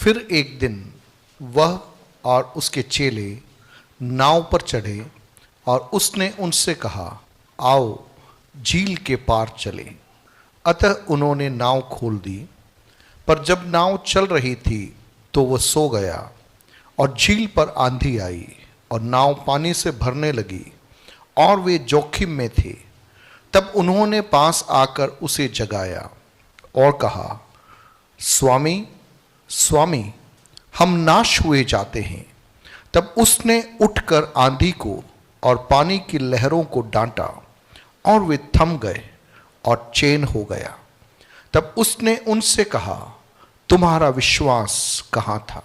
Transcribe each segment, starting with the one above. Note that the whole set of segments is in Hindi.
फिर एक दिन वह और उसके चेले नाव पर चढ़े और उसने उनसे कहा, आओ झील के पार चले। अतः उन्होंने नाव खोल दी, पर जब नाव चल रही थी तो वह सो गया और झील पर आंधी आई और नाव पानी से भरने लगी और वे जोखिम में थे। तब उन्होंने पास आकर उसे जगाया और कहा, स्वामी स्वामी, हम नाश हुए जाते हैं। तब उसने उठकर आंधी को और पानी की लहरों को डांटा और वे थम गए और चैन हो गया। तब उसने उनसे कहा, तुम्हारा विश्वास कहाँ था?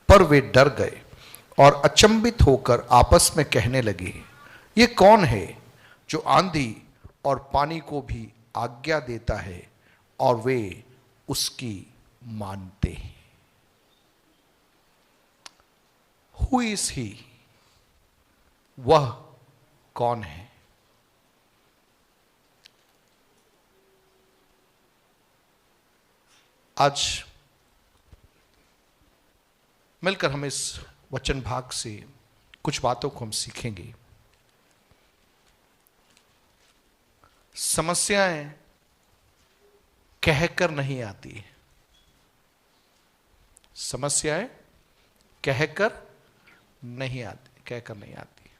पर वे डर गए और अचंभित होकर आपस में कहने लगे, ये कौन है जो आंधी और पानी को भी आज्ञा देता है और वे उसकी मानते हैं। Who is he? वह कौन है? आज मिलकर हम इस वचन भाग से कुछ बातों को हम सीखेंगे। समस्याएं कहकर नहीं आती, समस्याएं कहकर नहीं आती।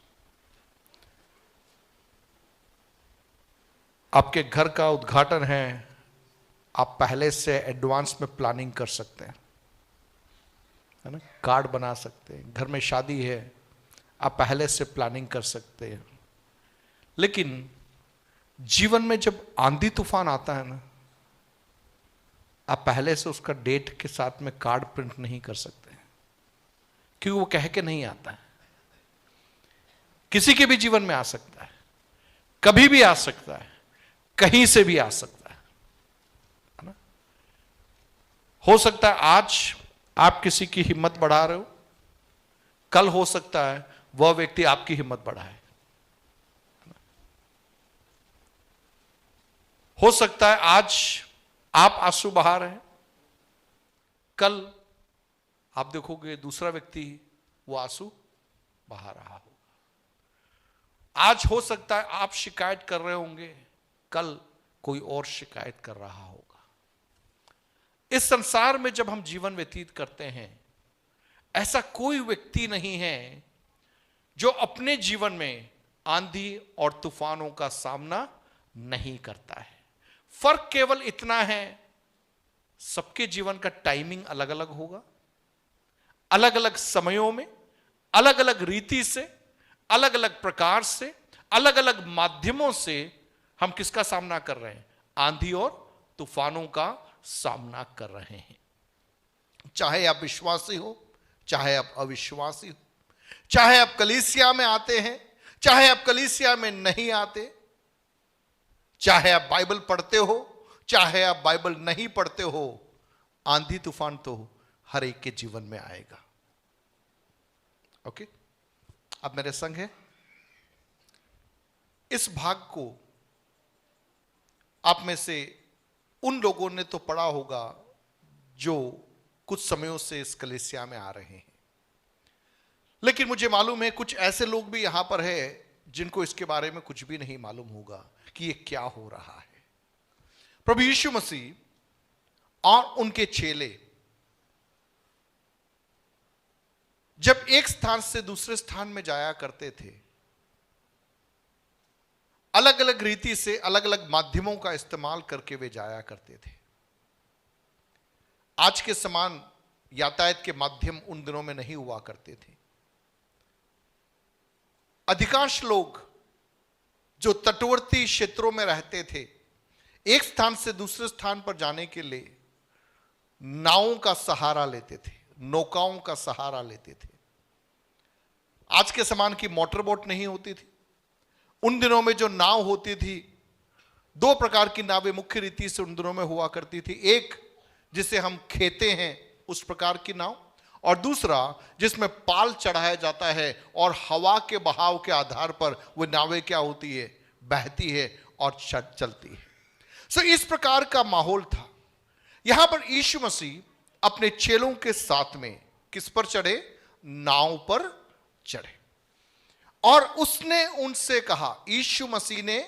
आपके घर का उद्घाटन है, आप पहले से एडवांस में प्लानिंग कर सकते हैं, है ना, कार्ड बना सकते हैं। घर में शादी है, आप पहले से प्लानिंग कर सकते हैं। लेकिन जीवन में जब आंधी तूफान आता है ना, आप पहले से उसका डेट के साथ में कार्ड प्रिंट नहीं कर सकते, क्योंकि वो कह के नहीं आता है। किसी के भी जीवन में आ सकता है, कभी भी आ सकता है, कहीं से भी आ सकता है ना। हो सकता है आज आप किसी की हिम्मत बढ़ा रहे हो, कल हो सकता है वह व्यक्ति आपकी हिम्मत बढ़ाए। हो सकता है आज आप आंसू बहा रहे हैं, कल आप देखोगे दूसरा व्यक्ति वो आंसू बहा रहा होगा। आज हो सकता है आप शिकायत कर रहे होंगे, कल कोई और शिकायत कर रहा होगा। इस संसार में जब हम जीवन व्यतीत करते हैं, ऐसा कोई व्यक्ति नहीं है जो अपने जीवन में आंधी और तूफानों का सामना नहीं करता है। फर्क केवल इतना है, सबके जीवन का टाइमिंग अलग अलग होगा, अलग अलग समयों में, अलग अलग रीति से, अलग अलग प्रकार से, अलग अलग माध्यमों से हम किसका सामना कर रहे हैं? आंधी और तूफानों का सामना कर रहे हैं। चाहे आप विश्वासी हो, चाहे आप अविश्वासी हो, चाहे आप कलीसिया में आते हैं, चाहे आप कलीसिया में नहीं आते, चाहे आप बाइबल पढ़ते हो, चाहे आप बाइबल नहीं पढ़ते हो, आंधी तूफान तो हर एक के जीवन में आएगा। ओके, अब मेरे संग है। इस भाग को आप में से उन लोगों ने तो पढ़ा होगा जो कुछ समयों से इस कलीसिया में आ रहे हैं, लेकिन मुझे मालूम है कुछ ऐसे लोग भी यहां पर है जिनको इसके बारे में कुछ भी नहीं मालूम होगा कि ये क्या हो रहा है। प्रभु यीशु मसीह और उनके चेले जब एक स्थान से दूसरे स्थान में जाया करते थे, अलग अलग रीति से, अलग अलग माध्यमों का इस्तेमाल करके वे जाया करते थे। आज के समान यातायात के माध्यम उन दिनों में नहीं हुआ करते थे। अधिकांश लोग जो तटवर्ती क्षेत्रों में रहते थे, एक स्थान से दूसरे स्थान पर जाने के लिए नावों का सहारा लेते थे, नौकाओं का सहारा लेते थे। आज के समान की मोटर बोट नहीं होती थी। उन दिनों में जो नाव होती थी, दो प्रकार की नावें मुख्य रीति से उन दिनों में हुआ करती थी। एक जिसे हम खेते हैं उस प्रकार की नाव, और दूसरा जिसमें पाल चढ़ाया जाता है और हवा के बहाव के आधार पर वो नावें क्या होती है, बहती है और चलती है। सो इस प्रकार का माहौल था। यहां पर यीशु मसीह अपने चेलों के साथ में किस पर चढ़े? नाव पर चढ़े। और उसने उनसे कहा, यीशु मसीह ने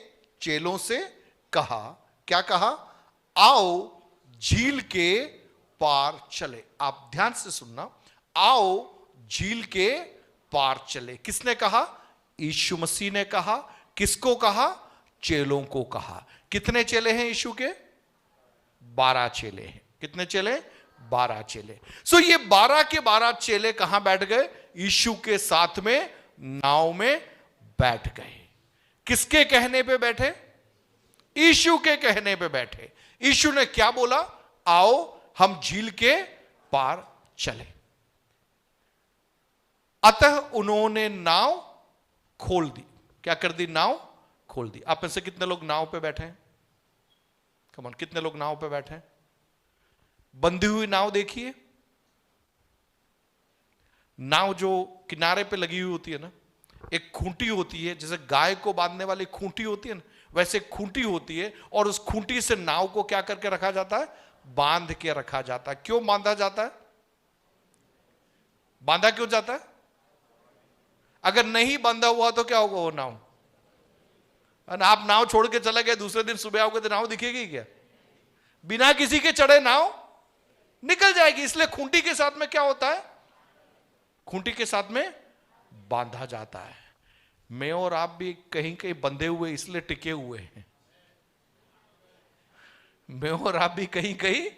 चेलों से कहा, क्या कहा? आओ झील के पार चले। आप ध्यान से सुनना, आओ झील के पार चले। किसने कहा? यीशु मसीह ने कहा। किसको कहा? चेलों को कहा। कितने चेले हैं यीशु के? 12 चेले हैं। कितने चेले? 12 चेले। सो ये 12 के 12 चेले कहां बैठ गए? यीशु के साथ में नाव में बैठ गए। किसके कहने पे बैठे? यीशु के कहने पे बैठे। यीशु ने क्या बोला? आओ हम झील के पार चले। अतः उन्होंने नाव खोल दी। क्या कर दी? नाव खोल दी। आप में से कितने लोग नाव पे बैठे हैं? कम ऑन, कितने लोग नाव पे बैठे हैं? बंधी हुई नाव देखिए। नाव जो किनारे पे लगी हुई होती है ना, एक खूंटी होती है, जैसे गाय को बांधने वाली खूंटी होती है ना, वैसे खूंटी होती है, और उस खूंटी से नाव को क्या करके रखा जाता है? बांध के रखा जाता है। क्यों बांधा जाता है? बांधा क्यों जाता है? अगर नहीं बांधा हुआ तो क्या होगा? वो नाव, आप नाव छोड़ के चले गए, दूसरे दिन सुबह आओगे तो नाव दिखेगी क्या? बिना किसी के चढ़े नाव निकल जाएगी। इसलिए खूंटी के साथ में क्या होता है? खूंटी के साथ में बांधा जाता है। मैं और आप भी कहीं कहीं बंधे हुए इसलिए टिके हुए हैं। मैं और आप भी कहीं कहीं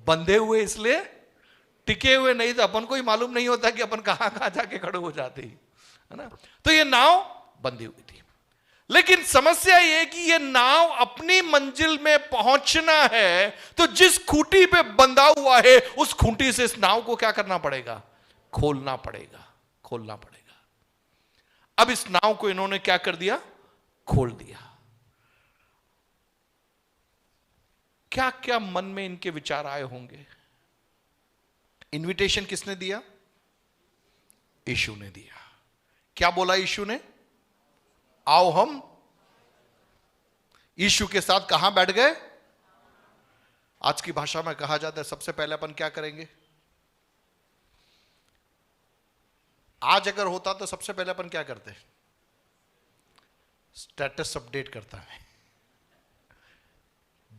बंधे हुए इसलिए टिके हुए, नहीं तो अपन को ही मालूम नहीं होता कि अपन कहां कहां जाके खड़े हो जाते ही, है ना। तो ये नाव बंधी हुई थी, लेकिन समस्या यह कि ये नाव अपनी मंजिल में पहुंचना है तो जिस खूंटी पे बंधा हुआ है उस खूंटी से इस नाव को क्या करना पड़ेगा? खोलना पड़ेगा। खोलना पड़ेगा। अब इस नाव को इन्होंने क्या कर दिया? खोल दिया। क्या क्या मन में इनके विचार आए होंगे? इनविटेशन किसने दिया? यीशु ने दिया। क्या बोला यीशु ने? आओ हम यीशु के साथ कहां बैठ गए? आज की भाषा में कहा जाता है सबसे पहले अपन क्या करेंगे? आज अगर होता तो सबसे पहले अपन क्या करते? स्टेटस अपडेट करता है।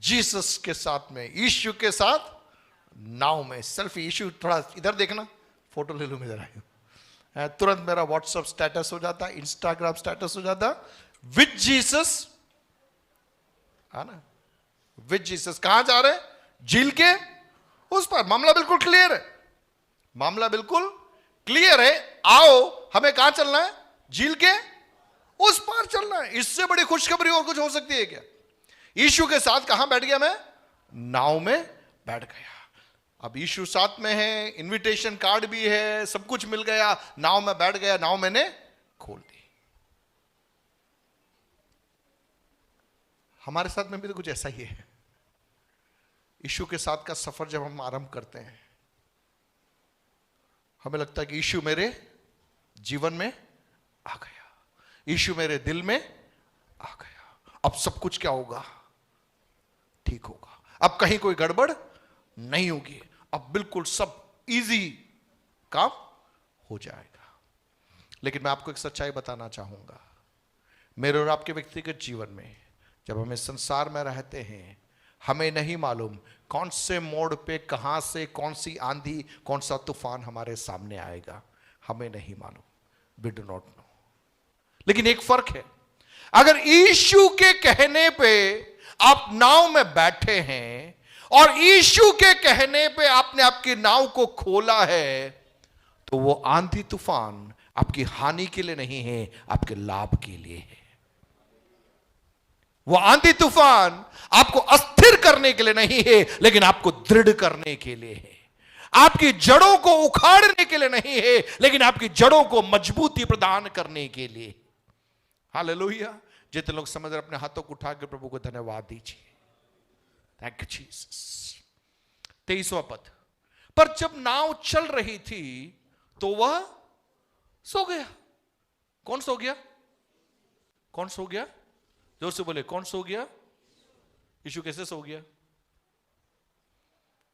जीसस के साथ में, यीशु के साथ नाव में सेल्फी। यीशु थोड़ा इधर देखना, फोटो ले लूं इधर आए, तुरंत मेरा व्हाट्सएप स्टेटस हो जाता, इंस्टाग्राम स्टेटस हो जाता, विद जीसस, है ना। With Jesus. कहां जा रहे? झील के उस पर। मामला बिल्कुल क्लियर है। मामला बिल्कुल क्लियर है। आओ, हमें कहां चलना है? झील के उस पार चलना है। इससे बड़ी खुशखबरी और कुछ हो सकती है क्या? यीशु के साथ कहां बैठ गया मैं? नाव में बैठ गया। अब यीशु साथ में है, इनविटेशन कार्ड भी है, सब कुछ मिल गया, नाव में बैठ गया, नाव मैंने खोल दी। हमारे साथ में भी तो कुछ ऐसा ही है। यीशु के साथ का सफर जब हम आरंभ करते हैं, हमें लगता है कि यीशु मेरे जीवन में आ गया, यीशु मेरे दिल में आ गया, अब सब कुछ क्या होगा? ठीक होगा। अब कहीं कोई गड़बड़ नहीं होगी, अब बिल्कुल सब इजी काम हो जाएगा। लेकिन मैं आपको एक सच्चाई बताना चाहूंगा, मेरे और आपके व्यक्तिगत जीवन में जब हम इस संसार में रहते हैं, हमें नहीं मालूम कौन से मोड़ पे, कहां से कौन सी आंधी, कौन सा तूफान हमारे सामने आएगा, हमें नहीं मालूम। We do not know. लेकिन एक फर्क है, अगर यीशु के कहने पे आप नाव में बैठे हैं और यीशु के कहने पे आपने आपकी नाव को खोला है, तो वो आंधी तूफान आपकी हानि के लिए नहीं है, आपके लाभ के लिए है। वो आंधी तूफान आपको अस्थिर करने के लिए नहीं है, लेकिन आपको दृढ़ करने के लिए है। आपकी जड़ों को उखाड़ने के लिए नहीं है, लेकिन आपकी जड़ों को मजबूती प्रदान करने के लिए। हालेलुया। जितने लोग समझ रहे अपने हाथों को उठा के प्रभु को धन्यवाद दीजिए। Thank you Jesus. 23वां पद। पर जब नाव चल रही थी तो वह सो गया। कौन सो गया? कौन सो गया? जोर से बोले, कौन सो गया? यीशु कैसे सो गया?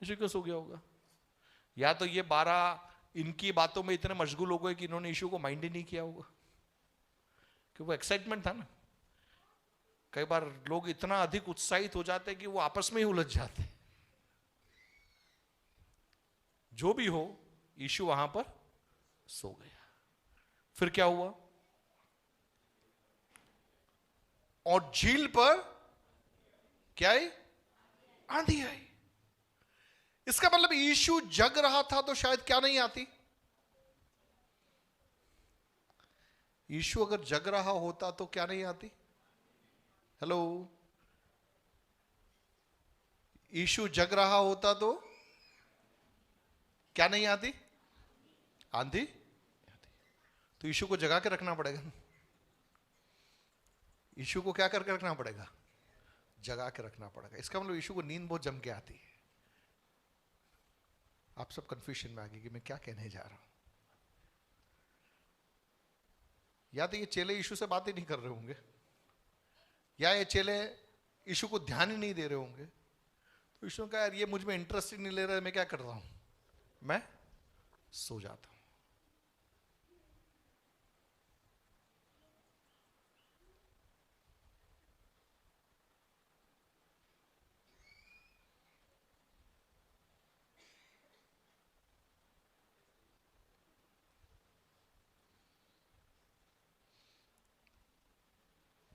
यीशु क्यों सो गया होगा? या तो ये 12 इनकी बातों में इतने मशगूल हो गए कि इन्होंने यीशु को माइंड ही नहीं किया होगा, कि वो एक्साइटमेंट था ना। कई बार लोग इतना अधिक उत्साहित हो जाते हैं कि वो आपस में ही उलझ जाते हैं। जो भी हो, यीशु वहां पर सो गया। फिर क्या हुआ? और झील पर क्या आई? आंधी आई। इसका मतलब यीशु जग रहा था तो शायद क्या नहीं आती? यीशु अगर जग रहा होता तो क्या नहीं आती? हेलो, यीशु जग रहा होता तो क्या नहीं आती? आंधी। तो यीशु को जगा के रखना पड़ेगा। यीशु को क्या करके रखना पड़ेगा? जगा के रखना पड़ेगा। इसका मतलब यीशु को नींद बहुत जम के आती है। आप सब कंफ्यूजन में आ गए कि मैं क्या कहने जा रहा हूं। या तो ये चेले यीशु से बात ही नहीं कर रहे होंगे, या ये चेले यीशु को ध्यान ही नहीं दे रहे होंगे। तो यीशु ने कहा, यार ये मुझ में इंटरेस्ट ही नहीं ले रहा है, मैं क्या कर रहा हूं? मैं सो जाता हूं।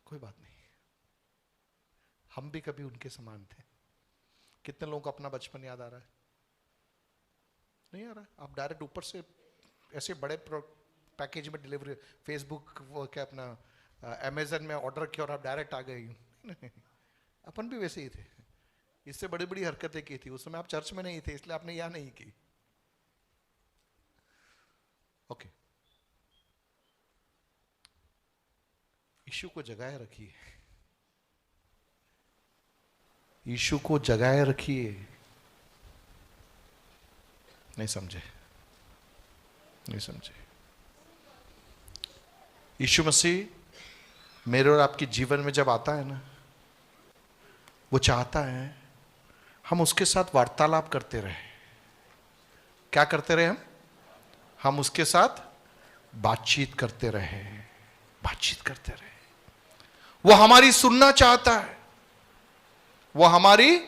कोई बात नहीं, हम भी कभी उनके समान थे। कितने लोगों को अपना बचपन याद आ रहा है? नहीं आ रहा? आप डायरेक्ट ऊपर से ऐसे बड़े पैकेज में डिलीवरी, फेसबुक वो क्या अपना अमेजन में ऑर्डर किया और आप डायरेक्ट आ गए। नहीं, अपन भी वैसे ही थे। इससे बड़ी बड़ी हरकतें की थी। उस समय आप चर्च में नहीं थे, इसलिए आपने यह नहीं की। ओके, यीशु को जगाए रखिए, यीशु को जगाए रखिए। नहीं समझे? नहीं समझे? यीशु मसीह मेरे और आपके जीवन में जब आता है ना, वो चाहता है हम उसके साथ वार्तालाप करते रहे। क्या करते रहे? हम उसके साथ बातचीत करते रहे, बातचीत करते रहे। वो हमारी सुनना चाहता है, वो हमारी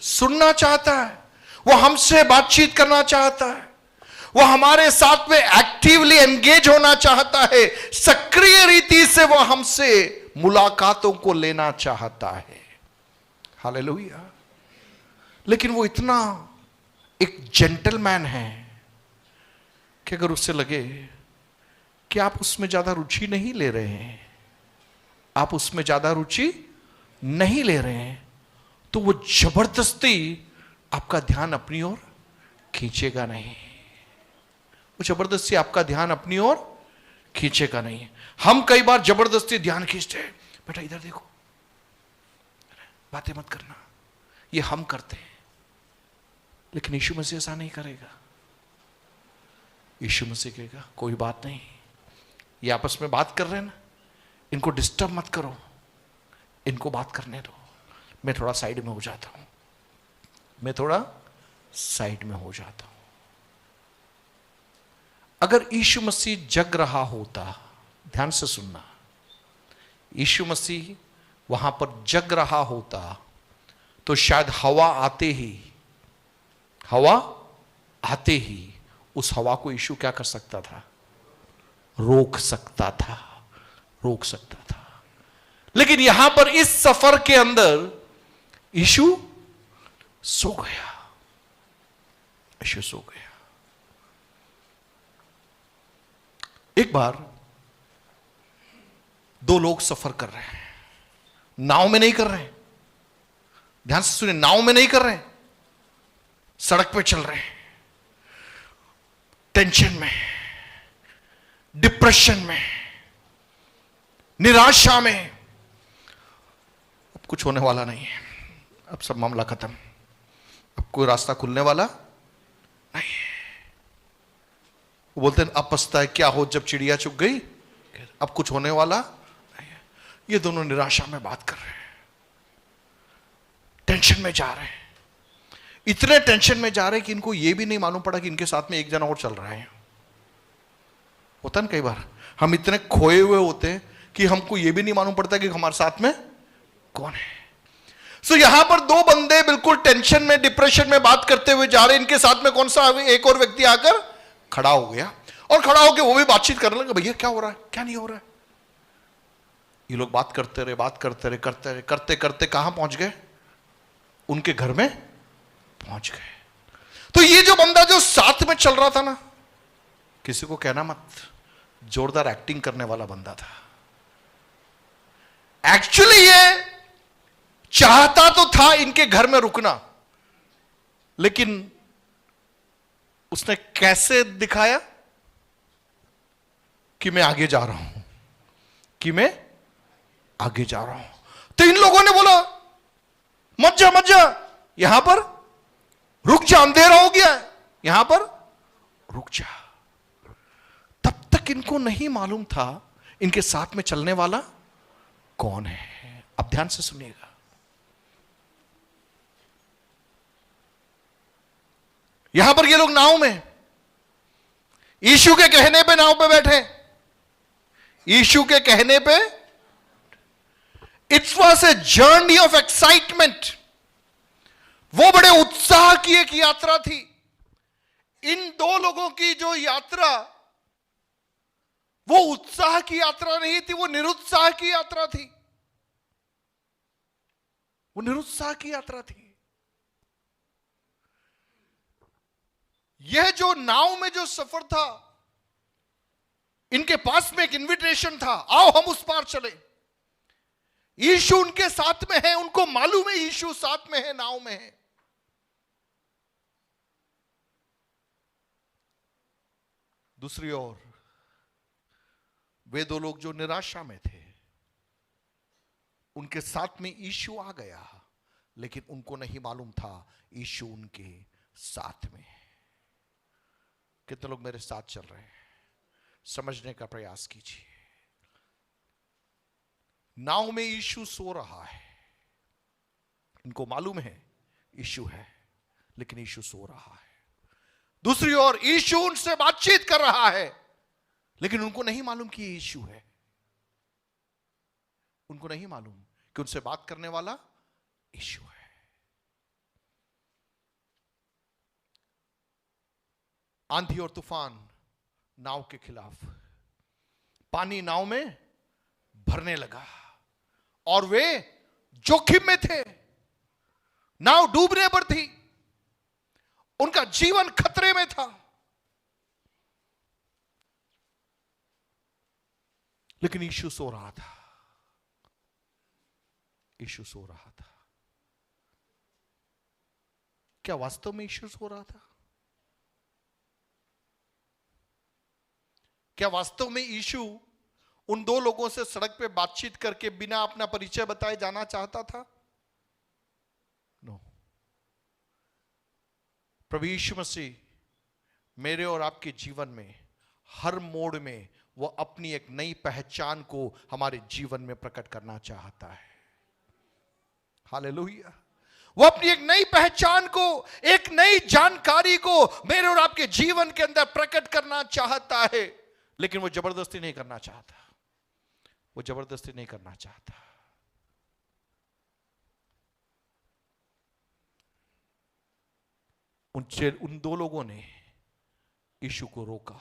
सुनना चाहता है, वो हमसे बातचीत करना चाहता है, वो हमारे साथ में एक्टिवली एंगेज होना चाहता है। सक्रिय रीति से वो हमसे मुलाकातों को लेना चाहता है। हालेलुया। लेकिन वो इतना एक जेंटलमैन है कि अगर उससे लगे कि आप उसमें ज्यादा रुचि नहीं ले रहे हैं, आप उसमें ज्यादा रुचि नहीं ले रहे हैं, तो वो जबरदस्ती आपका ध्यान अपनी ओर खींचेगा नहीं। वो जबरदस्ती आपका ध्यान अपनी ओर खींचेगा नहीं। हम कई बार जबरदस्ती ध्यान खींचते हैं, बेटा इधर देखो, बातें मत करना, ये हम करते हैं। लेकिन यीशु मसीह ऐसा नहीं करेगा। यीशु मसीह कहेगा, कोई बात नहीं, ये आपस में बात कर रहे हैं ना, इनको डिस्टर्ब मत करो, इनको बात करने दो, मैं थोड़ा साइड में हो जाता हूं, मैं थोड़ा साइड में हो जाता हूं। अगर यीशु मसीह जग रहा होता, ध्यान से सुनना, यीशु मसीह वहां पर जग रहा होता तो शायद हवा आते ही उस हवा को यीशु क्या कर सकता था? रोक सकता था, रोक सकता था। लेकिन यहां पर इस सफर के अंदर यीशु सो गया, यीशु सो गया। एक बार दो लोग सफर कर रहे हैं, नाव में नहीं कर रहे हैं, ध्यान से सुनिए, नाव में नहीं कर रहे हैं, सड़क पे चल रहे हैं, टेंशन में, डिप्रेशन में, निराशा में। अब कुछ होने वाला नहीं है, अब सब मामला खत्म, अब कोई रास्ता खुलने वाला नहीं है। वो बोलते हैं अब पछता है क्या हो जब चिड़िया चुग गई, अब कुछ होने वाला नहीं है। ये दोनों निराशा में बात कर रहे हैं, टेंशन में जा रहे हैं। इतने टेंशन में जा रहे कि इनको यह भी नहीं मालूम पड़ा कि इनके साथ में एक जना और चल रहा है। होता ना कई बार हम इतने खोए हुए होते हैं कि हमको यह भी नहीं मालूम पड़ता कि हमारे साथ में कौन है। सो यहां पर दो बंदे बिल्कुल टेंशन में, डिप्रेशन में बात करते हुए जा रहे, इनके साथ में कौन सा एक और व्यक्ति आकर खड़ा हो गया और खड़ा होकर वो भी बातचीत करने लगा, भैया क्या हो रहा है, क्या नहीं हो रहा है। ये लोग बात करते रहे, बात करते रहे, करते रहे, करते करते कहां पहुंच गए, उनके घर में पहुंच गए। तो ये जो बंदा जो साथ में चल रहा था ना, किसी को कहना मत, जोरदार एक्टिंग करने वाला बंदा था। एक्चुअली ये चाहता तो था इनके घर में रुकना, लेकिन उसने कैसे दिखाया कि मैं आगे जा रहा हूं, कि मैं आगे जा रहा हूं। तो इन लोगों ने बोला मत जा, मत जा, यहां पर रुक जा, अंधेरा हो गया है, यहां पर रुक जा। तब तक इनको नहीं मालूम था इनके साथ में चलने वाला कौन है। अब ध्यान से सुनिएगा। यहां पर ये लोग नाव में, यीशु के कहने पे नाव पे बैठे, यीशु के कहने पे। It was a journey of excitement. वो बड़े उत्साह की एक यात्रा थी। इन दो लोगों की जो यात्रा, वो उत्साह की यात्रा नहीं थी, वो निरुत्साह की यात्रा थी। वो निरुत्साह की यात्रा थी। यह जो नाव में जो सफर था, इनके पास में एक इनविटेशन था, आओ हम उस पार चले। यीशु उनके साथ में है, उनको मालूम है यीशु साथ में है, नाव में है। दूसरी ओर वे दो लोग जो निराशा में थे, उनके साथ में यीशु आ गया, लेकिन उनको नहीं मालूम था यीशु उनके साथ में है। कितने लोग मेरे साथ चल रहे हैं? समझने का प्रयास कीजिए। नाव में यीशु सो रहा है, इनको मालूम है यीशु है, लेकिन यीशु सो रहा है। दूसरी ओर यीशु उनसे बातचीत कर रहा है, लेकिन उनको नहीं मालूम कि ये यीशु है। उनको नहीं मालूम कि उनसे बात करने वाला यीशु है। आंधी और तूफान नाव के खिलाफ, पानी नाव में भरने लगा और वे जोखिम में थे। नाव डूबने पर थी, उनका जीवन खतरे में था। लेकिन यीशु सो रहा था, यीशु सो रहा था। क्या वास्तव में यीशु सो रहा था? क्या वास्तव में यीशु उन दो लोगों से सड़क पे बातचीत करके बिना अपना परिचय बताए जाना चाहता था? नो। प्रभु यीशु मसीह मेरे और आपके जीवन में हर मोड़ में वो अपनी एक नई पहचान को हमारे जीवन में प्रकट करना चाहता है। हालेलुया। वो अपनी एक नई पहचान को, एक नई जानकारी को मेरे और आपके जीवन के अंदर प्रकट करना चाहता है, लेकिन वो जबरदस्ती नहीं करना चाहता। वो जबरदस्ती नहीं करना चाहता। उन दो लोगों ने यीशु को रोका,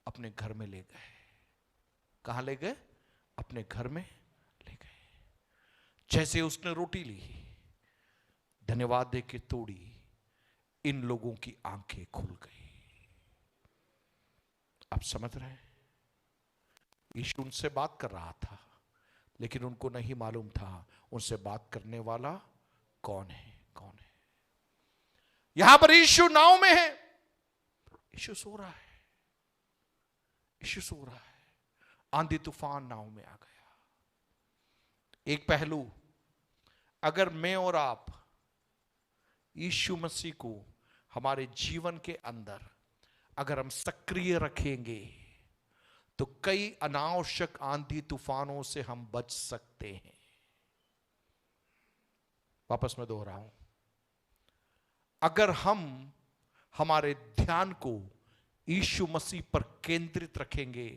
अपने घर में ले गए। कहां ले गए? अपने घर में ले गए। जैसे उसने रोटी ली, धन्यवाद दे के तोड़ी, इन लोगों की आंखें खुल गई। आप समझ रहे हैं? यीशु उनसे बात कर रहा था, लेकिन उनको नहीं मालूम था उनसे बात करने वाला कौन है, कौन है। यहां पर यीशु नाव में है, यीशु सो रहा है, यीशु सो रहा है। आंधी तूफान नाव में आ गया। एक पहलू, अगर मैं और आप यीशु मसीह को हमारे जीवन के अंदर अगर हम सक्रिय रखेंगे, तो कई अनावश्यक आंधी तूफानों से हम बच सकते हैं। वापस मैं दोहराऊं, अगर हम हमारे ध्यान को यीशु मसीह पर केंद्रित रखेंगे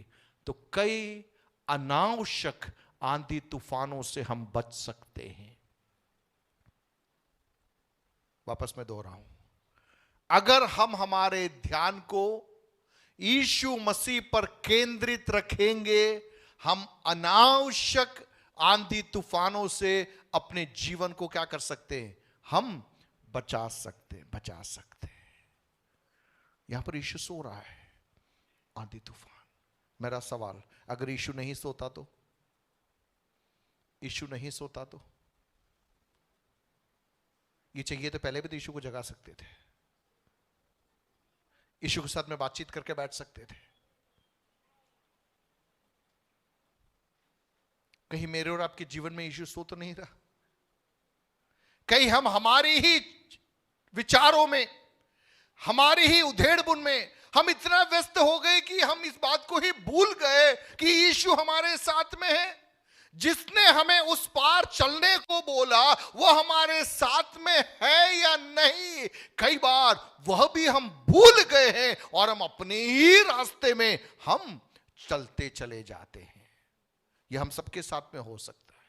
तो कई अनावश्यक आंधी तूफानों से हम बच सकते हैं। वापस मैं दोहराऊं, अगर हम हमारे ध्यान को यीशु मसीह पर केंद्रित रखेंगे, हम अनावश्यक आंधी तूफानों से अपने जीवन को क्या कर सकते हैं, हम बचा सकते हैं। यहां पर यीशु सो रहा है, आंधी तूफान। मेरा सवाल, अगर यीशु नहीं सोता तो? यीशु नहीं सोता तो? ये चाहिए तो पहले भी तो यीशु को जगा सकते थे, यीशु के साथ में बातचीत करके बैठ सकते थे। कहीं मेरे और आपके जीवन में यीशु सो तो नहीं रहा? कहीं हम हमारी ही विचारों में, हमारी ही उधेड़-बुन में हम इतना व्यस्त हो गए कि हम इस बात को ही भूल गए कि यीशु हमारे साथ में है। जिसने हमें उस पार चलने को बोला वो हमारे साथ में है या नहीं, कई बार वह भी हम भूल गए हैं और हम अपने ही रास्ते में हम चलते चले जाते हैं। यह हम सबके साथ में हो सकता है,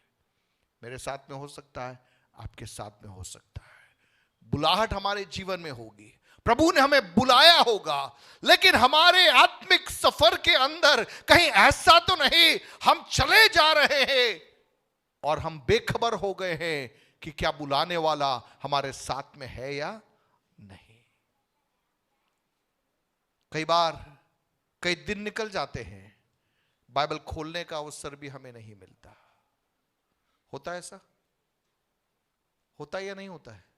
मेरे साथ में हो सकता है, आपके साथ में हो सकता है। बुलाहट हमारे जीवन में होगी, प्रभु ने हमें बुलाया होगा, लेकिन हमारे आत्मिक सफर के अंदर कहीं ऐसा तो नहीं हम चले जा रहे हैं और हम बेखबर हो गए हैं कि क्या बुलाने वाला हमारे साथ में है या नहीं। कई बार कई दिन निकल जाते हैं, बाइबल खोलने का अवसर भी हमें नहीं मिलता। होता है ऐसा? होता है या नहीं होता है?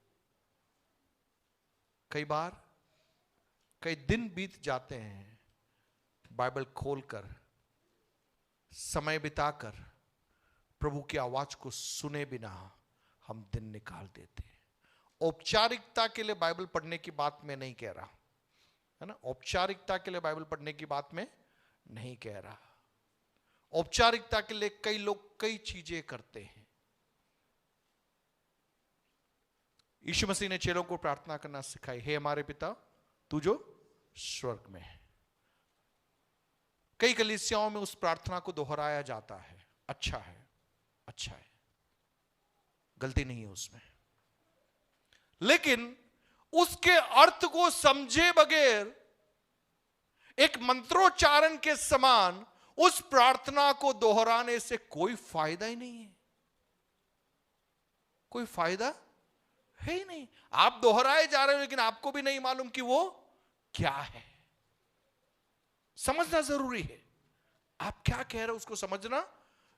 कई बार कई दिन बीत जाते हैं, बाइबल खोलकर, समय बिताकर, प्रभु की आवाज को सुने बिना हम दिन निकाल देते हैं। औपचारिकता के लिए बाइबल पढ़ने की बात मैं नहीं कह रहा, है ना? औपचारिकता के लिए बाइबल पढ़ने की बात मैं नहीं कह रहा। औपचारिकता के लिए कई लोग कई चीजें करते हैं। यीशु मसीह ने चेलों को प्रार्थना करना सिखाई, हे हमारे पिता तू जो स्वर्ग में है। कई कलीसियाओं में उस प्रार्थना को दोहराया जाता है। अच्छा है, अच्छा है, गलती नहीं है उसमें, लेकिन उसके अर्थ को समझे बगैर एक मंत्रोच्चारण के समान उस प्रार्थना को दोहराने से कोई फायदा ही नहीं है। कोई फायदा है ही नहीं। आप दोहराए जा रहे हो लेकिन आपको भी नहीं मालूम कि वो क्या है। समझना जरूरी है, आप क्या कह रहे हो उसको समझना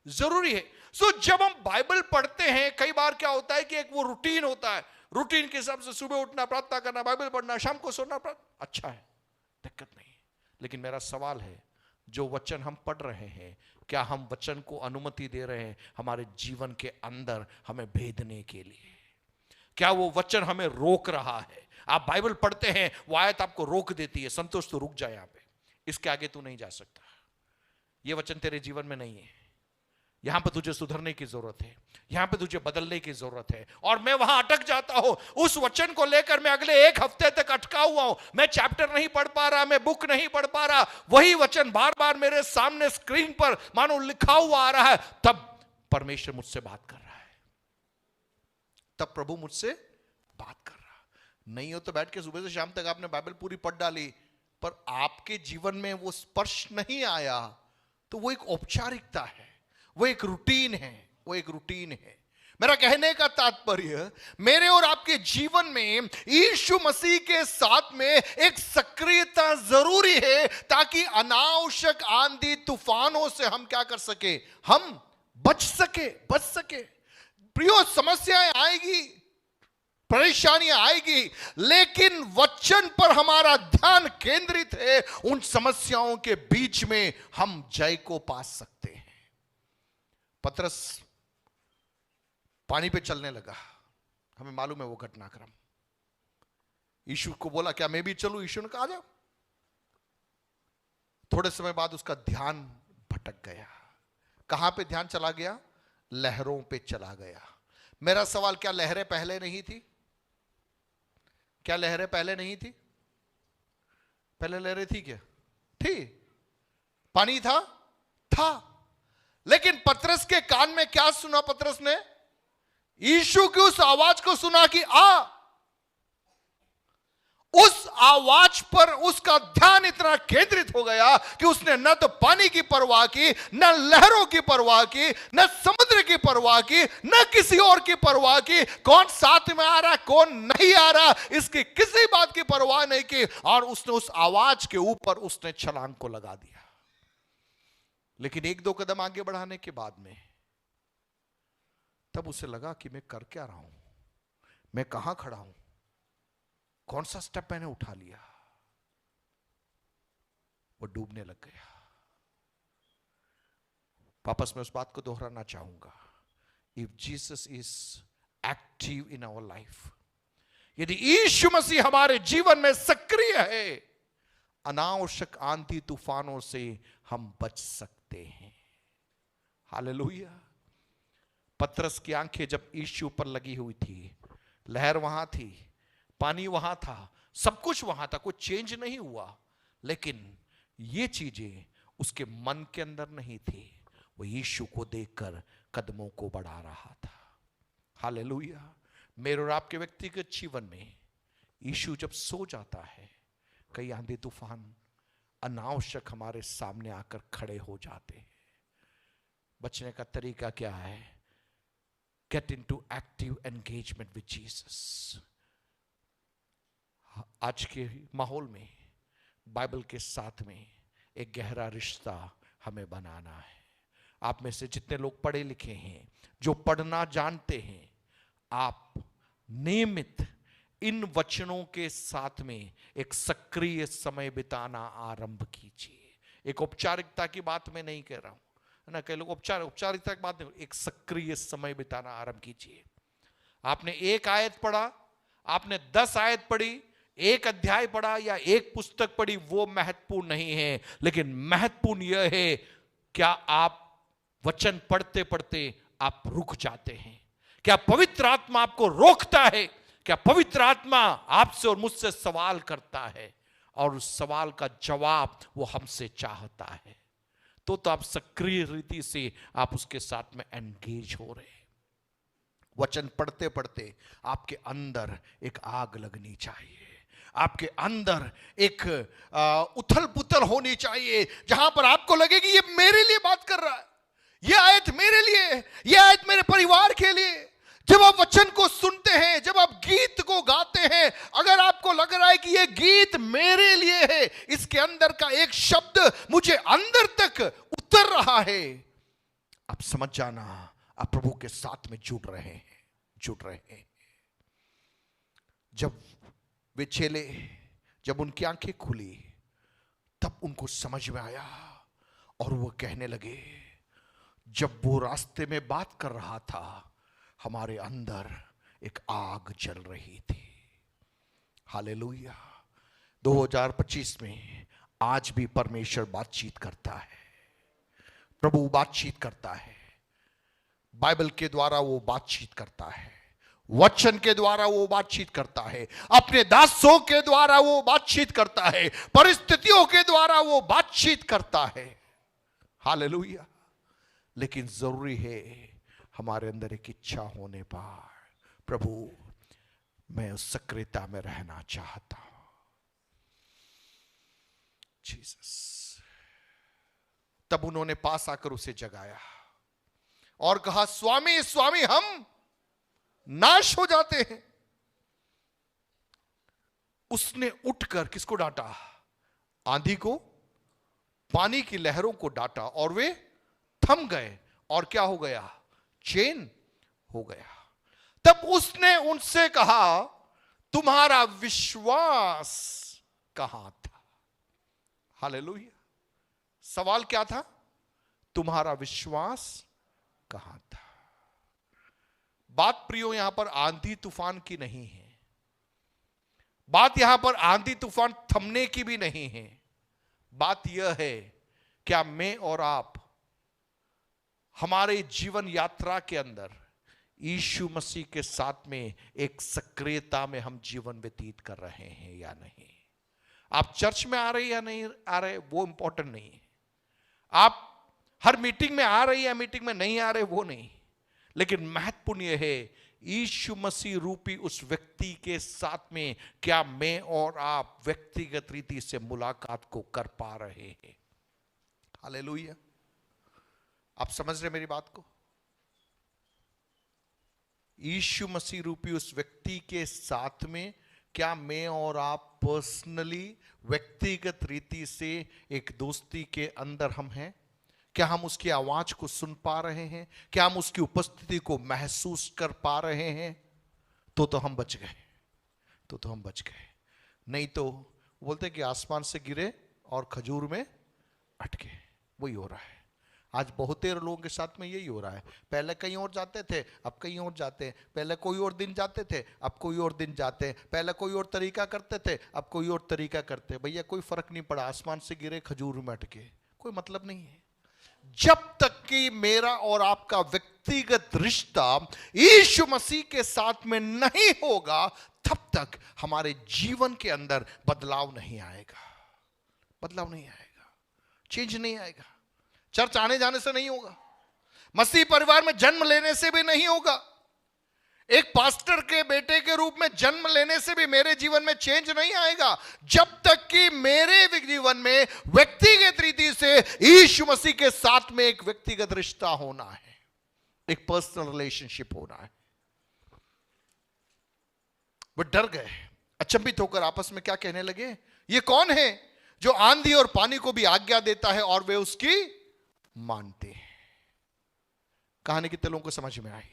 जरूरी है। सो जब हम बाइबल पढ़ते हैं, कई बार क्या होता है कि एक वो रूटीन होता है, रूटीन के हिसाब से सुबह उठना, प्रार्थना करना, बाइबल पढ़ना, शाम को सोना, अच्छा है, दिक्कत नहीं है। लेकिन मेरा सवाल है, जो वचन हम पढ़ रहे हैं, क्या हम वचन को अनुमति दे रहे हैं हमारे जीवन के अंदर हमें भेदने के लिए? क्या वो वचन हमें रोक रहा है? आप बाइबल पढ़ते हैं, वो आयत आपको रोक देती है, संतोष तो रुक जाए यहां पे, इसके आगे तू नहीं जा सकता, ये वचन तेरे जीवन में नहीं है, यहां पे तुझे सुधरने की जरूरत है, यहां पे तुझे बदलने की जरूरत है। और मैं वहां अटक जाता हूं, उस वचन को लेकर मैं अगले 1 हफ्ते तक अटका हुआ हूं, मैं चैप्टर नहीं पढ़ पा रहा, मैं बुक नहीं पढ़ पा रहा, वही वचन बार बार मेरे सामने स्क्रीन पर मानो लिखा हुआ आ रहा है। तब परमेश्वर मुझसे बात कर रहा है, तब प्रभु मुझसे बात कर रहा। नहीं हो तो बैठ के सुबह से शाम तक आपने बाइबल पूरी पढ़ डाली, पर आपके जीवन में वो स्पर्श नहीं आया, तो वो एक औपचारिकता है, वो एक रूटीन है, वो एक रूटीन है। मेरा कहने का तात्पर्य, मेरे और आपके जीवन में यीशु मसीह के साथ में एक सक्रियता जरूरी है, ताकि अनावश्यक आंधी तूफानों से हम क्या कर सके, हम बच सके। प्रियो, समस्याएं आएगी, परेशानियां आएगी, लेकिन वचन पर हमारा ध्यान केंद्रित है, उन समस्याओं के बीच में हम जय को पा सकते हैं। पतरस पानी पे चलने लगा, हमें मालूम है वो घटनाक्रम। यीशु को बोला, क्या मैं भी चलूं? यीशु ने कहा, आ जाओ। थोड़े समय बाद उसका ध्यान भटक गया। कहां पे ध्यान चला गया? लहरों पे चला गया। मेरा सवाल, क्या लहरें पहले नहीं थी? क्या लहरें पहले नहीं थी? पहले लहरें थी क्या? थी। पानी था? था। लेकिन पतरस के कान में क्या सुना? पतरस ने यीशु की उस आवाज को सुना कि आ। उस आवाज पर उसका ध्यान इतना केंद्रित हो गया कि उसने न तो पानी की परवाह की, न लहरों की परवाह की, न समुद्र की परवाह की, न किसी और की परवाह की। कौन साथ में आ रहा, कौन नहीं आ रहा, इसकी किसी बात की परवाह नहीं की। और उसने उस आवाज के ऊपर उसने छलांग को लगा दिया। लेकिन एक दो कदम आगे बढ़ाने के बाद में तब उसे लगा कि मैं कर क्या रहा हूं, मैं कहां खड़ा हूं, कौन सा स्टेप मैंने उठा लिया। वो डूबने लग गया। वापस मैं उस बात को दोहराना चाहूंगा। If Jesus is active in our life, यदि यीशु मसीह हमारे जीवन में सक्रिय है, अनावश्यक आंधी तूफानों से हम बच सकते हैं। हालेलुया। पतरस की आंखें जब यीशु पर लगी हुई थी, लहर वहां थी, पानी वहां था, सब कुछ वहां था, कोई चेंज नहीं हुआ। लेकिन ये चीजें उसके मन के अंदर नहीं थी। वो यीशु को देखकर कदमों को बढ़ा रहा था। हालेलुया। मेरे और आपके व्यक्तिगत जीवन में यीशु जब सो जाता है, कई आंधी तूफान अनावश्यक हमारे सामने आकर खड़े हो जाते हैं। बचने का तरीका क्या है? Get into active engagement with Jesus. आज के माहौल में बाइबल के साथ में एक गहरा रिश्ता हमें बनाना है। आप में से जितने लोग पढ़े लिखे हैं, जो पढ़ना जानते हैं, आप नियमित इन वचनों के साथ में एक सक्रिय समय बिताना आरंभ कीजिए। एक औपचारिकता की बात मैं नहीं कह रहा हूं ना, कई लोग औपचारिकता की बात नहीं, एक सक्रिय समय बिताना आरंभ कीजिए। आपने एक आयत पढ़ा, आपने 10 आयत पढ़ी, एक अध्याय पढ़ा या एक पुस्तक पढ़ी, वो महत्वपूर्ण नहीं है। लेकिन महत्वपूर्ण यह है, क्या आप वचन पढ़ते पढ़ते आप रुक जाते हैं? क्या पवित्र आत्मा आपको रोकता है? क्या पवित्र आत्मा आपसे और मुझसे सवाल करता है और उस सवाल का जवाब वो हमसे चाहता है? तो आप सक्रिय रीति से आप उसके साथ में एंगेज हो रहे हैं। वचन पढ़ते पढ़ते आपके अंदर एक आग लगनी चाहिए, आपके अंदर एक उथल पुथल होनी चाहिए, जहां पर आपको लगे कि ये मेरे लिए बात कर रहा है, ये आयत मेरे लिए, ये आयत मेरे परिवार के लिए। जब आप वचन को सुनते हैं, जब आप गीत को गाते हैं, अगर आपको लग रहा है कि ये गीत मेरे लिए है, इसके अंदर का एक शब्द मुझे अंदर तक उतर रहा है, आप समझ जाना आप प्रभु के साथ में जुड़ रहे हैं। जब वे चेले, जब उनकी आंखें खुली, तब उनको समझ में आया और वो कहने लगे, जब वो रास्ते में बात कर रहा था, हमारे अंदर एक आग जल रही थी। हालेलुया। 2025 में आज भी परमेश्वर बातचीत करता है, प्रभु बातचीत करता है। बाइबल के द्वारा वो बातचीत करता है, वचन के द्वारा वो बातचीत करता है, अपने दासों के द्वारा वो बातचीत करता है, परिस्थितियों के द्वारा वो बातचीत करता है। हालेलुया। लेकिन जरूरी है हमारे अंदर एक इच्छा होने पर, प्रभु मैं उस सक्रियता में रहना चाहता हूं। जीसस। तब उन्होंने पास आकर उसे जगाया और कहा, स्वामी स्वामी, हम नाश हो जाते हैं। उसने उठकर किसको डांटा? आंधी को, पानी की लहरों को डांटा और वे थम गए। और क्या हो गया? चैन हो गया। तब उसने उनसे कहा, तुम्हारा विश्वास कहां था? हालेलुया। सवाल क्या था? तुम्हारा विश्वास कहां था? बात प्रियो यहां पर आंधी तूफान की नहीं है, बात यहां पर आंधी तूफान थमने की भी नहीं है। बात यह है, क्या मैं और आप हमारे जीवन यात्रा के अंदर यीशु मसीह के साथ में एक सक्रियता में हम जीवन व्यतीत कर रहे हैं या नहीं। आप चर्च में आ रहे या नहीं आ रहे वो इंपॉर्टेंट नहीं है, आप हर मीटिंग में आ रहे या मीटिंग में नहीं आ रहे वो नहीं, लेकिन महत्वपूर्ण यह है यीशु मसीह रूपी उस व्यक्ति के साथ में क्या मैं और आप व्यक्तिगत रीति से मुलाकात को कर पा रहे हैं। हालेलुया, आप समझ रहे मेरी बात को? यीशु मसीह रूपी उस व्यक्ति के साथ में क्या मैं और आप पर्सनली व्यक्तिगत रीति से एक दोस्ती के अंदर हम हैं? क्या हम उसकी आवाज को सुन पा रहे हैं? क्या हम उसकी उपस्थिति को महसूस कर पा रहे हैं? तो हम बच गए, तो हम बच गए। नहीं तो बोलते कि आसमान से गिरे और खजूर में अटके, वही हो रहा है। आज बहुत लोगों के साथ में यही हो रहा है। पहले कहीं और जाते थे, अब कहीं और जाते हैं। पहले कोई और दिन जाते थे, अब कोई और दिन जाते हैं। पहले कोई और तरीका करते थे, अब कोई और तरीका करते हैं। भैया कोई फर्क नहीं पड़ा, आसमान से गिरे खजूर में अटके, कोई मतलब नहीं है। जब तक कि मेरा और आपका व्यक्तिगत रिश्ता यीशु मसीह के साथ में नहीं होगा, तब तक हमारे जीवन के अंदर बदलाव नहीं आएगा, बदलाव नहीं आएगा, चेंज नहीं आएगा। चर्च आने जाने से नहीं होगा, मसीह परिवार में जन्म लेने से भी नहीं होगा, एक पास्टर के बेटे के रूप में जन्म लेने से भी मेरे जीवन में चेंज नहीं आएगा, जब तक कि मेरे जीवन में व्यक्तिगत रीति से यीशु मसीह के साथ में एक व्यक्तिगत रिश्ता होना है, एक पर्सनल रिलेशनशिप होना है। वो डर गए, अचंभित होकर आपस में क्या कहने लगे, ये कौन है जो आंधी और पानी को भी आज्ञा देता है और वे उसकी मानते हैं। कहानी कितने लोगों को समझ में आई?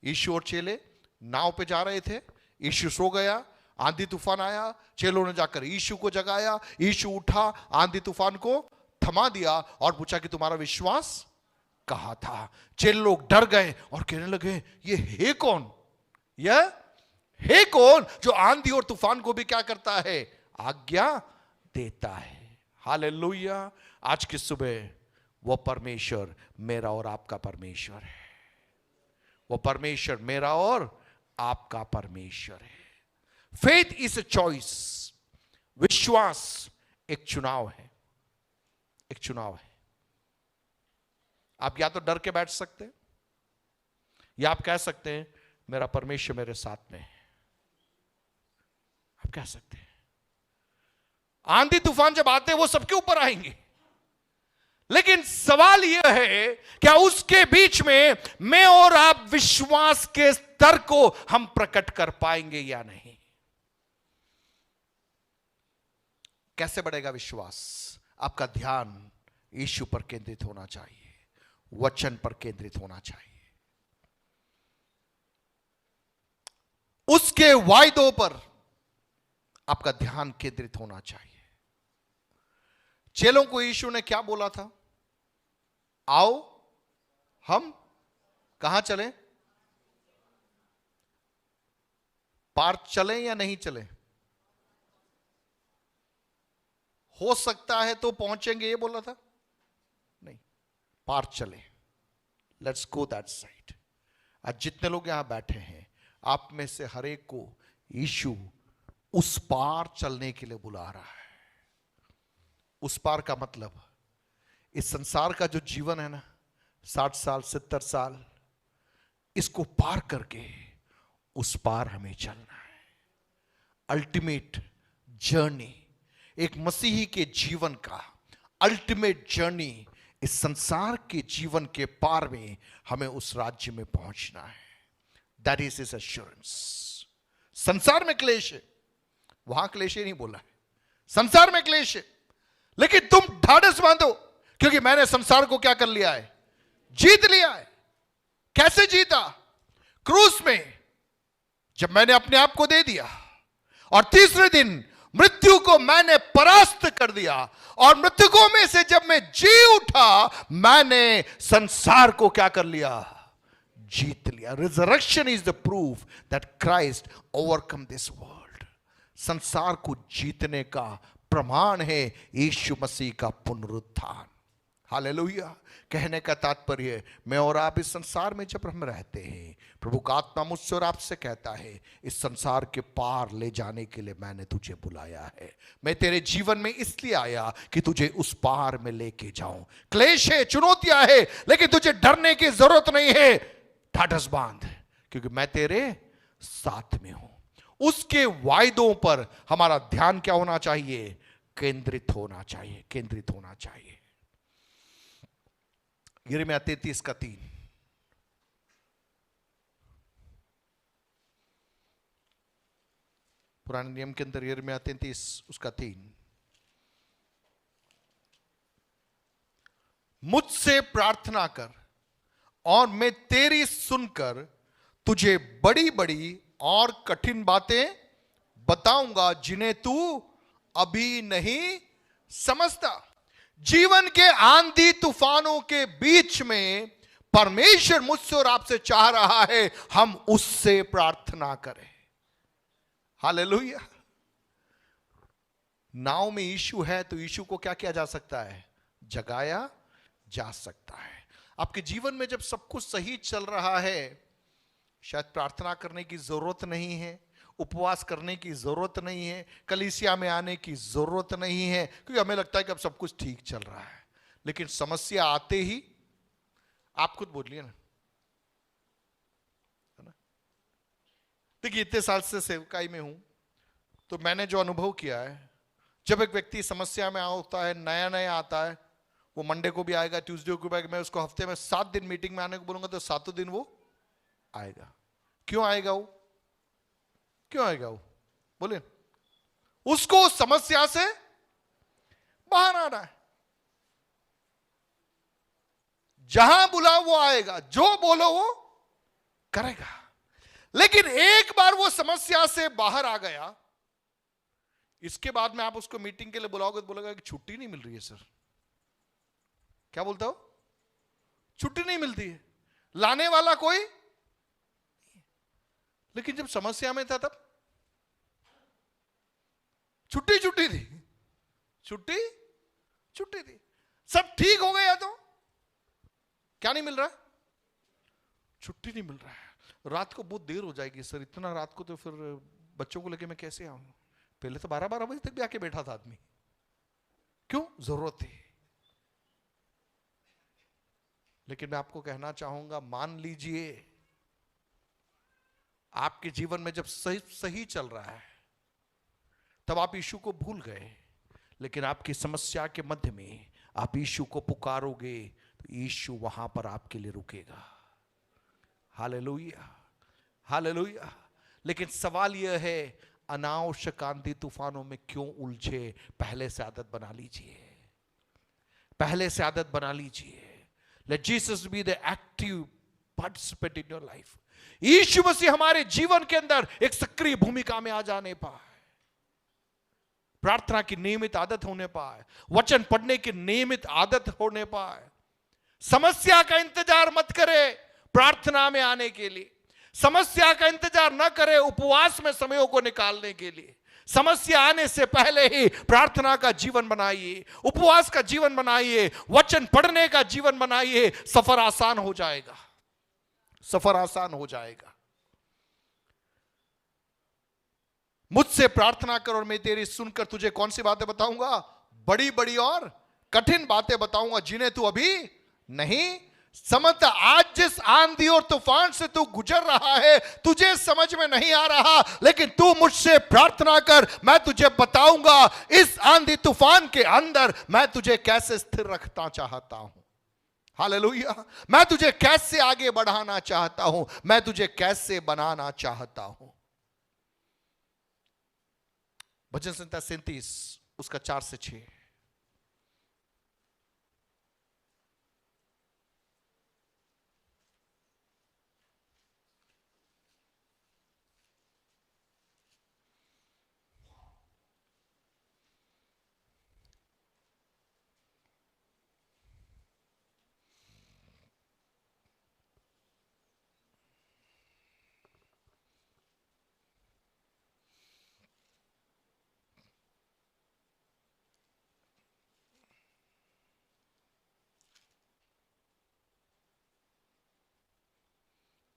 यीशु और चेले नाव पे जा रहे थे, यीशु सो गया, आंधी तूफान आया, चेलों ने जाकर यीशु को जगाया, यीशु उठा, आंधी तूफान को थमा दिया और पूछा कि तुम्हारा विश्वास कहां था। चेले लोग डर गए और कहने लगे ये है कौन, यह है कौन जो आंधी और तूफान को भी क्या करता है, आज्ञा देता है। हालेलुया। आज की सुबह वो परमेश्वर मेरा और आपका परमेश्वर है, वो परमेश्वर मेरा और आपका परमेश्वर है। फेथ इज अ चॉइस, विश्वास एक चुनाव है, एक चुनाव है। आप या तो डर के बैठ सकते हैं या आप कह सकते हैं मेरा परमेश्वर मेरे साथ में है। आप कह सकते हैं। आंधी तूफान जब आते हैं वो सबके ऊपर आएंगे, लेकिन सवाल यह है क्या उसके बीच में मैं और आप विश्वास के स्तर को हम प्रकट कर पाएंगे या नहीं। कैसे बढ़ेगा विश्वास? आपका ध्यान यीशु पर केंद्रित होना चाहिए, वचन पर केंद्रित होना चाहिए, उसके वायदों पर आपका ध्यान केंद्रित होना चाहिए। चेलों को यीशु ने क्या बोला था? आओ हम कहां चलें? पार चलें या नहीं चलें? हो सकता है तो पहुंचेंगे, ये बोला था? नहीं, पार चलें, लेट्स गो दैट साइड। आज जितने लोग यहां बैठे हैं, आप में से हर एक को यीशु उस पार चलने के लिए बुला रहा है। उस पार का मतलब इस संसार का जो जीवन है ना, 60 साल 70 साल, इसको पार करके उस पार हमें चलना है। अल्टीमेट जर्नी, एक मसीही के जीवन का अल्टीमेट जर्नी, इस संसार के जीवन के पार में हमें उस राज्य में पहुंचना है। That is his assurance. संसार में क्लेश है, वहां क्लेश नहीं बोला है, संसार में क्लेश है, लेकिन तुम ढाढ़स बांधो क्योंकि मैंने संसार को क्या कर लिया है, जीत लिया है। कैसे जीता? क्रूस में जब मैंने अपने आप को दे दिया और तीसरे दिन मृत्यु को मैंने परास्त कर दिया और मृतकों में से जब मैं जी उठा, मैंने संसार को क्या कर लिया, जीत लिया। Resurrection is the proof that Christ overcome this world. संसार को जीतने का प्रमाण है यीशु मसीह का पुनरुत्थान। हालेलुया। कहने का तात्पर्य, मैं और आप इस संसार में जब हम रहते हैं, प्रभु का आत्मा मुझसे और आपसे कहता है, इस संसार के पार ले जाने के लिए मैंने तुझे बुलाया है। मैं तेरे जीवन में इसलिए आया कि तुझे उस पार में लेके जाऊं। क्लेश है, चुनौतियां है, लेकिन तुझे डरने की जरूरत नहीं है। ढाढ़स बांध, क्योंकि मैं तेरे साथ में हूं। उसके वायदों पर हमारा ध्यान क्या होना चाहिए? केंद्रित होना चाहिए, केंद्रित होना चाहिए। यिर्मयाह 33:3, पुराने नियम के अंदर यिर्मयाह 33:3, मुझसे प्रार्थना कर और मैं तेरी सुनकर तुझे बड़ी बड़ी और कठिन बातें बताऊंगा जिन्हें तू अभी नहीं समझता। जीवन के आंधी तूफानों के बीच में परमेश्वर मुझसे और आपसे चाह रहा है हम उससे प्रार्थना करें। हालेलुया। नाव में यीशु है तो यीशु को क्या किया जा सकता है? जगाया जा सकता है। आपके जीवन में जब सब कुछ सही चल रहा है, शायद प्रार्थना करने की जरूरत नहीं है, उपवास करने की जरूरत नहीं है, कलीसिया में आने की जरूरत नहीं है, क्योंकि हमें लगता है कि अब सब कुछ ठीक चल रहा है। लेकिन समस्या आते ही, आप खुद बोलिए ना, है ना? देखिए, इतने साल से सेवकाई में हूं तो मैंने जो अनुभव किया है, जब एक व्यक्ति समस्या में होता है, नया नया आता है, वो मंडे को भी आएगा, ट्यूसडे को भी आएगा, मैं उसको हफ्ते में 7 दिन मीटिंग में आने को बोलूंगा तो 7 दिन वो आएगा। क्यों आएगा वो? क्यों आएगा वो? बोले। उसको समस्या से बाहर आना है। जहां बुलाओ वो आएगा, जो बोलो वो करेगा। लेकिन एक बार वो समस्या से बाहर आ गया, इसके बाद में आप उसको मीटिंग के लिए बुलाओगे तो बोलेगा कि छुट्टी नहीं मिल रही है सर। क्या बोलता हो? छुट्टी नहीं मिलती है, लाने वाला कोई। लेकिन जब समस्या में था तब छुट्टी छुट्टी थी, छुट्टी छुट्टी थी। सब ठीक हो गया तो क्या नहीं मिल रहा? छुट्टी नहीं मिल रहा है। रात को बहुत देर हो जाएगी सर, इतना रात को तो फिर बच्चों को लेके मैं कैसे आऊं? पहले तो 12-12 बजे तक भी आके बैठा था आदमी। क्यों? जरूरत थी। लेकिन मैं आपको कहना चाहूंगा, मान लीजिए आपके जीवन में जब सही सही चल रहा है तब आप यीशु को भूल गए, लेकिन आपकी समस्या के मध्य में आप यीशु को पुकारोगे तो यीशु वहां पर आपके लिए रुकेगा। Hallelujah, hallelujah. लेकिन सवाल यह है, अनावश्यक आंधी तूफानों में क्यों उलझे? पहले से आदत बना लीजिए, पहले से आदत बना लीजिए। Let Jesus be the active participant in your life. यीशु मसीह हमारे जीवन के अंदर एक सक्रिय भूमिका में आ जाने पाए, प्रार्थना की नियमित आदत होने पाए, वचन पढ़ने की नियमित आदत होने पाए। समस्या का इंतजार मत करे प्रार्थना में आने के लिए, समस्या का इंतजार न करे उपवास में समयों को निकालने के लिए। समस्या आने से पहले ही प्रार्थना का जीवन बनाइए, उपवास का जीवन बनाइए, वचन पढ़ने का जीवन बनाइए। सफर आसान हो जाएगा, सफर आसान हो जाएगा। मुझसे प्रार्थना कर और मैं तेरी सुनकर तुझे कौन सी बातें बताऊंगा? बड़ी बड़ी और कठिन बातें बताऊंगा जिन्हें तू अभी नहीं समझता। आज जिस आंधी और तूफान से तू गुजर रहा है तुझे समझ में नहीं आ रहा, लेकिन तू मुझसे प्रार्थना कर, मैं तुझे बताऊंगा इस आंधी तूफान के अंदर मैं तुझे कैसे स्थिर रखना चाहता हूं। हालेलुया। मैं तुझे कैसे आगे बढ़ाना चाहता हूं, मैं तुझे कैसे बनाना चाहता हूं। भजन संहिता 37 उसका 4 से 6।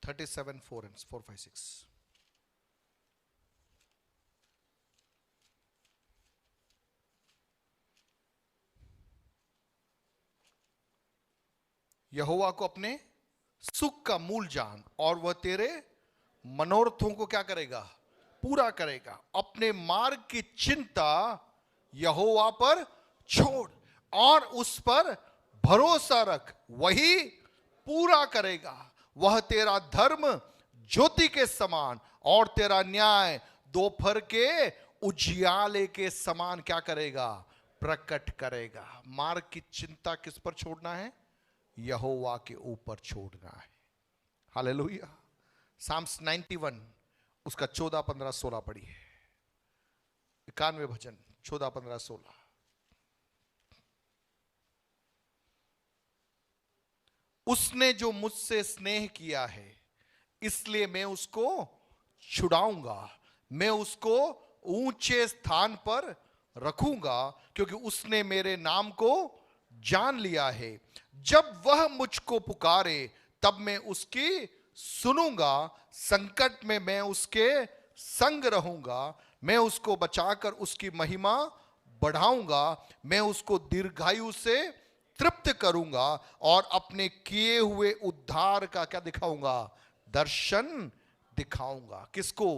37, 4 and 4, 5, 6. यहोवा को अपने सुख का मूल जान और वह तेरे मनोरथों को क्या करेगा? पूरा करेगा। अपने मार्ग की चिंता यहोवा पर छोड़ और उस पर भरोसा रख, वही पूरा करेगा। वह तेरा धर्म ज्योति के समान और तेरा न्याय दोपहर के उजियाले के समान क्या करेगा? प्रकट करेगा। मार्ग की चिंता किस पर छोड़ना है? यहोवा के ऊपर छोड़ना है। हालेलुया। साम्स 91 उसका 14, 15, 16 पढ़िए। 91 भजन 14, 15, 16। उसने जो मुझसे स्नेह किया है इसलिए मैं उसको छुड़ाऊंगा, मैं उसको ऊंचे स्थान पर रखूंगा क्योंकि उसने मेरे नाम को जान लिया है। जब वह मुझको पुकारे तब मैं उसकी सुनूंगा, संकट में मैं उसके संग रहूंगा, मैं उसको बचाकर उसकी महिमा बढ़ाऊंगा, मैं उसको दीर्घायु से तृप्त करूंगा और अपने किए हुए उद्धार का क्या दिखाऊंगा? दर्शन दिखाऊंगा। किसको?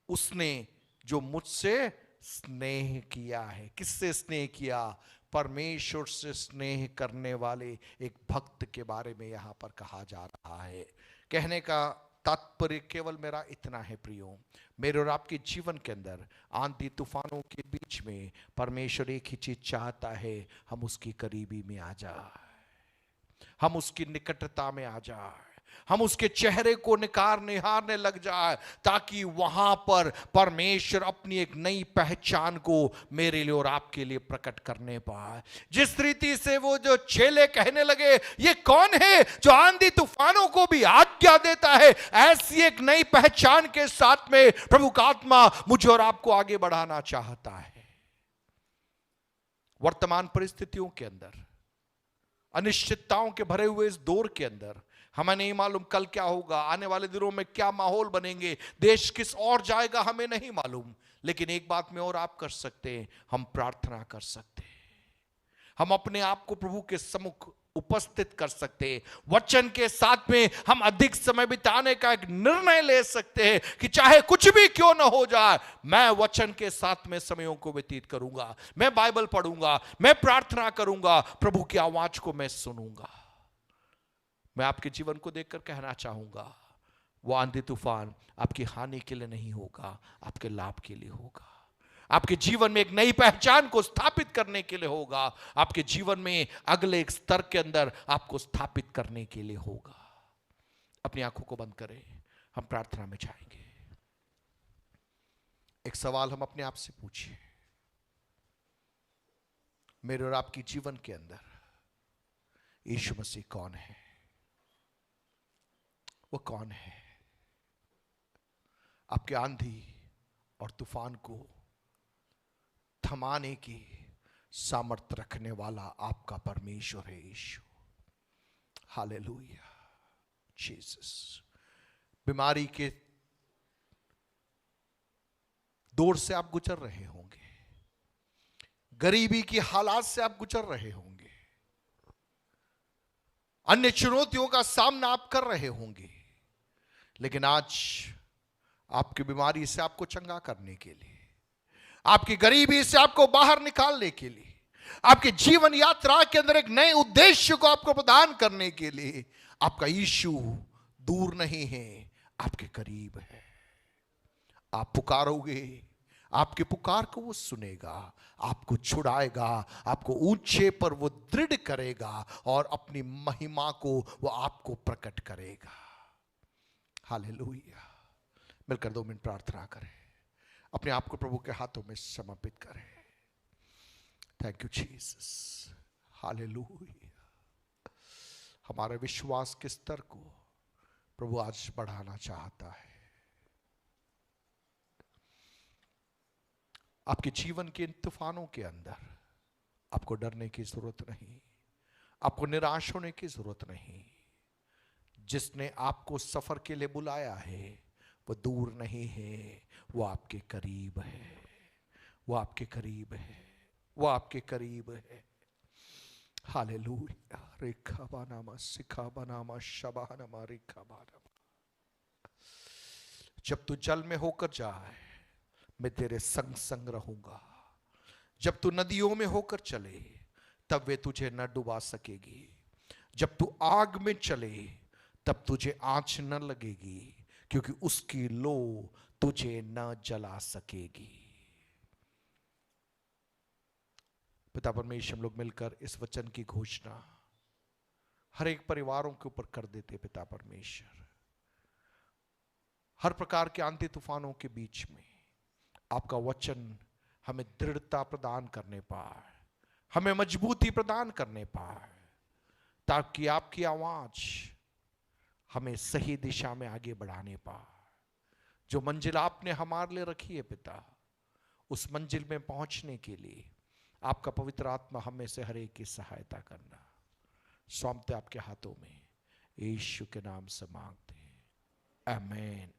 उसने जो मुझसे स्नेह किया है। किससे स्नेह किया? परमेश्वर से स्नेह करने वाले एक भक्त के बारे में यहां पर कहा जा रहा है। कहने का तात्पर्य केवल मेरा इतना है प्रियो, मेरे और आपके जीवन के अंदर आंधी तूफानों के बीच में परमेश्वर एक ही चीज चाहता है, हम उसकी करीबी में आ जाए, हम उसकी निकटता में आ जाए, हम उसके चेहरे को निहारने लग जाए, ताकि वहां पर परमेश्वर अपनी एक नई पहचान को मेरे लिए और आपके लिए प्रकट करने पाए। जिस रीति से वो जो चेले कहने लगे, ये कौन है जो आंधी तूफानों को भी आज्ञा देता है, ऐसी एक नई पहचान के साथ में प्रभु का आत्मा मुझे और आपको आगे बढ़ाना चाहता है। वर्तमान परिस्थितियों के अंदर, अनिश्चितताओं के भरे हुए इस दौर के अंदर, हमें नहीं मालूम कल क्या होगा, आने वाले दिनों में क्या माहौल बनेंगे, देश किस ओर जाएगा, हमें नहीं मालूम। लेकिन एक बात में और आप कर सकते हैं, हम प्रार्थना कर सकते हैं, हम अपने आप को प्रभु के सम्मुख उपस्थित कर सकते हैं। वचन के साथ में हम अधिक समय बिताने का एक निर्णय ले सकते हैं कि चाहे कुछ भी क्यों ना हो जाए, मैं वचन के साथ में समयों को व्यतीत करूंगा, मैं बाइबल पढ़ूंगा, मैं प्रार्थना करूंगा, प्रभु की आवाज को मैं सुनूंगा। मैं आपके जीवन को देखकर कहना चाहूंगा, वो आंधी तूफान आपकी हानि के लिए नहीं होगा, आपके लाभ के लिए होगा। आपके जीवन में एक नई पहचान को स्थापित करने के लिए होगा, आपके जीवन में अगले एक स्तर के अंदर आपको स्थापित करने के लिए होगा। अपनी आंखों को बंद करें, हम प्रार्थना में जाएंगे। एक सवाल हम अपने आप से पूछिए, मेरे और आपके जीवन के अंदर यीशु मसीह कौन है? वो कौन है? आपके आंधी और तूफान को थमाने की सामर्थ्य रखने वाला आपका परमेश्वर है यीशु। Hallelujah, Jesus. बीमारी के दौर से आप गुजर रहे होंगे, गरीबी की हालात से आप गुजर रहे होंगे, अन्य चुनौतियों का सामना आप कर रहे होंगे, लेकिन आज आपकी बीमारी से आपको चंगा करने के लिए, आपकी गरीबी से आपको बाहर निकालने के लिए, आपके जीवन यात्रा के अंदर एक नए उद्देश्य को आपको प्रदान करने के लिए आपका यीशु दूर नहीं है, आपके करीब है। आप पुकारोगे, आपके पुकार को वो सुनेगा, आपको छुड़ाएगा, आपको ऊंचे पर वो दृढ़ करेगा और अपनी महिमा को वो आपको प्रकट करेगा। हालेलुया। मिलकर 2 मिनट प्रार्थना करें, अपने आप को प्रभु के हाथों में समर्पित करें। Thank you Jesus. हालेलुया। हमारे विश्वास के स्तर को प्रभु आज बढ़ाना चाहता है। आपके जीवन के इन तूफानों के अंदर आपको डरने की जरूरत नहीं, आपको निराश होने की जरूरत नहीं। जिसने आपको सफर के लिए बुलाया है वो दूर नहीं है, वो आपके करीब है, वो आपके करीब है, वो आपके करीब है। हालेलुया। रेखा बनामा सिखा बनामा शबानमा रेखा बनामा। जब तू जल में होकर जाए मैं तेरे संग संग रहूंगा। जब तू नदियों में होकर चले तब वे तुझे न डुबा सकेगी। जब तू आग में चले तब तुझे आंच न लगेगी, क्योंकि उसकी लो तुझे न जला सकेगी। पिता परमेश्वर, हम लोग मिलकर इस वचन की घोषणा हर एक परिवारों के ऊपर कर देते। पिता परमेश्वर, हर प्रकार के आंधी तूफानों के बीच में आपका वचन हमें दृढ़ता प्रदान करने पाए, हमें मजबूती प्रदान करने पाए, ताकि आपकी आवाज हमें सही दिशा में आगे बढ़ाने पाए। जो मंजिल आपने हमारे लिए रखी है पिता, उस मंजिल में पहुंचने के लिए आपका पवित्र आत्मा हमें से हर एक की सहायता करना। सौंपते आपके हाथों में, यीशु के नाम से मांगते हैं, आमीन।